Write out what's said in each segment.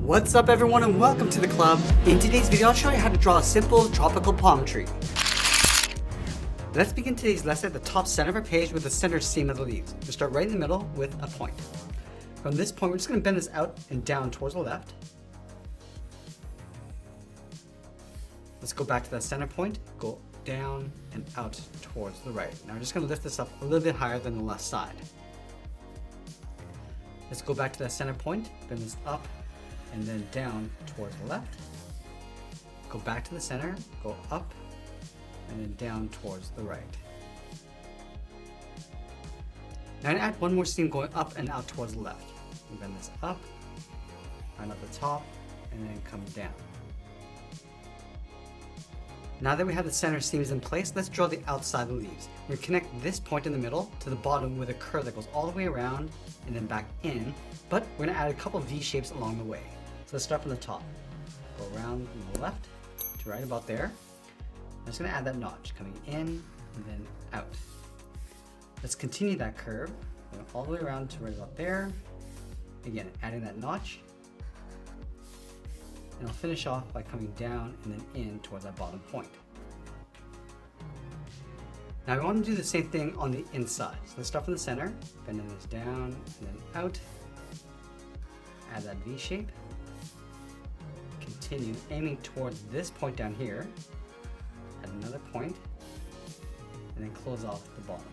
What's up everyone and welcome to the club. In today's video I'll show you how to draw a simple tropical palm tree. Let's begin today's lesson at the top center of our page with the center seam of the leaves. We'll start right in the middle with a point. From this point we're just going to bend this out and down towards the left. Let's go back to that center point, go down and out towards the right. Now we're just going to lift this up a little bit higher than the left side. Let's go back to that center point, bend this up and then down towards the left. Go back to the center, go up and then down towards the right. Now add one more seam going up and out towards the left. And bend this up, right up the top, and then come down. Now that we have the center seams in place, let's draw the outside of the leaves. We're going to connect this point in the middle to the bottom with a curve that goes all the way around and then back in, but we're going to add a couple of V shapes along the way. So let's start from the top. Go around from the left to right about there. I'm just going to add that notch coming in and then out. Let's continue that curve going all the way around to right about there. Again, adding that notch. And I'll finish off by coming down and then in towards that bottom point. Now I want to do the same thing on the inside. So let's start from the center, bending this down and then out. Add that V shape. Continue aiming towards this point down here. Add another point and then close off the bottom.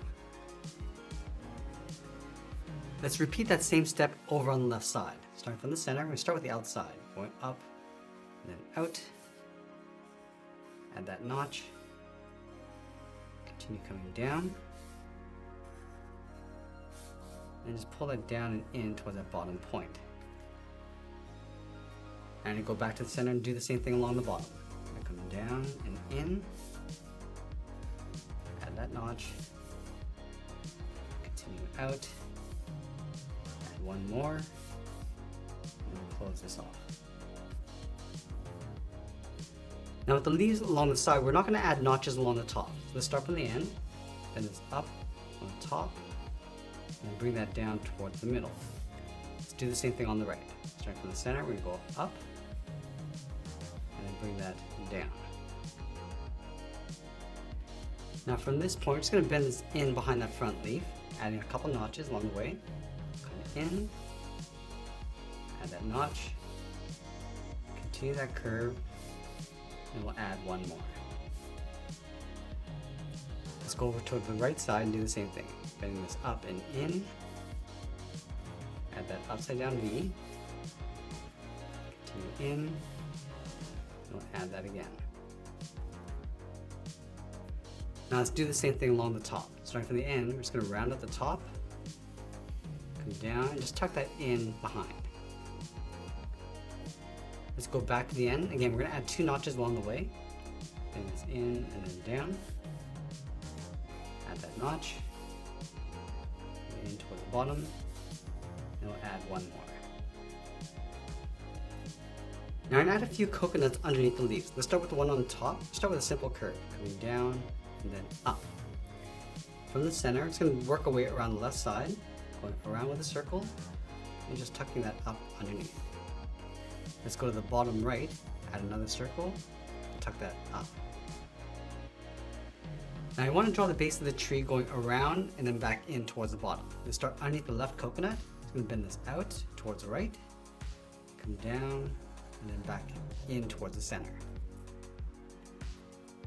Let's repeat that same step over on the left side. Starting from the center, we're going to start with the outside, going up and then out. Add that notch. Continue coming down. And just pull that down and in towards that bottom point. And go back to the center and do the same thing along the bottom. Come down and in. Add that notch. Continue out. Add one more. And we'll close this off. Now with the leaves along the side, we're not going to add notches along the top. So let's start from the end, bend this up on the top, and bring that down towards the middle. Let's do the same thing on the right. Starting from the center, we're going to go up, and then bring that down. Now from this point, we're just going to bend this in behind that front leaf, adding a couple notches along the way. Come in, add that notch, continue that curve, and we'll add one more. Let's go over to the right side and do the same thing. Bending this up and in. Add that upside down V. Continue in. And we'll add that again. Now let's do the same thing along the top. Starting from the end, we're just going to round up the top. Come down and just tuck that in behind. Let's go back to the end. Again, we're going to add two notches along the way. Bring this in and then down. Add that notch. In toward the bottom. And we'll add one more. Now I'm going to add a few coconuts underneath the leaves. Let's start with the one on the top. Start with a simple curve. Coming down and then up. From the center, it's going to work our way around the left side. Going around with a circle. And just tucking that up underneath. Let's go to the bottom right, add another circle, and tuck that up. Now I want to draw the base of the tree going around and then back in towards the bottom. Let's start underneath the left coconut. I'm going to bend this out towards the right, come down, and then back in towards the center.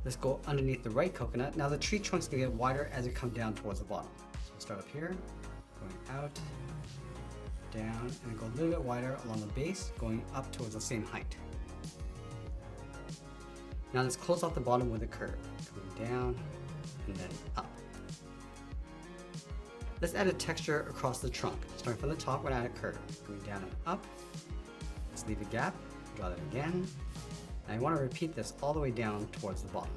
Let's go underneath the right coconut. Now the tree trunk's going to get wider as you come down towards the bottom. So we'll start up here, going out, down, and go a little bit wider along the base, going up towards the same height. Now let's close off the bottom with a curve, coming down and then up. Let's add a texture across the trunk. Starting from the top, we're going to add a curve, going down and up. Let's leave a gap, draw that again. And I want to repeat this all the way down towards the bottom.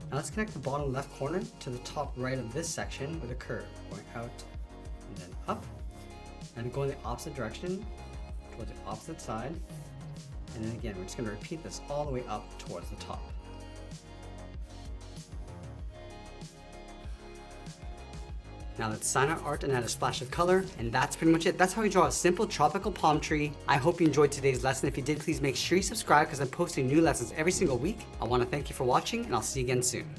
Now let's connect the bottom left corner to the top right of this section with a curve, going out and then up, and going the opposite direction towards the opposite side. And then again, we're just going to repeat this all the way up towards the top. Now let's sign our art and add a splash of color, and that's pretty much it. That's how we draw a simple tropical palm tree. I hope you enjoyed today's lesson. If you did, please make sure you subscribe because I'm posting new lessons every single week. I want to thank you for watching, and I'll see you again soon.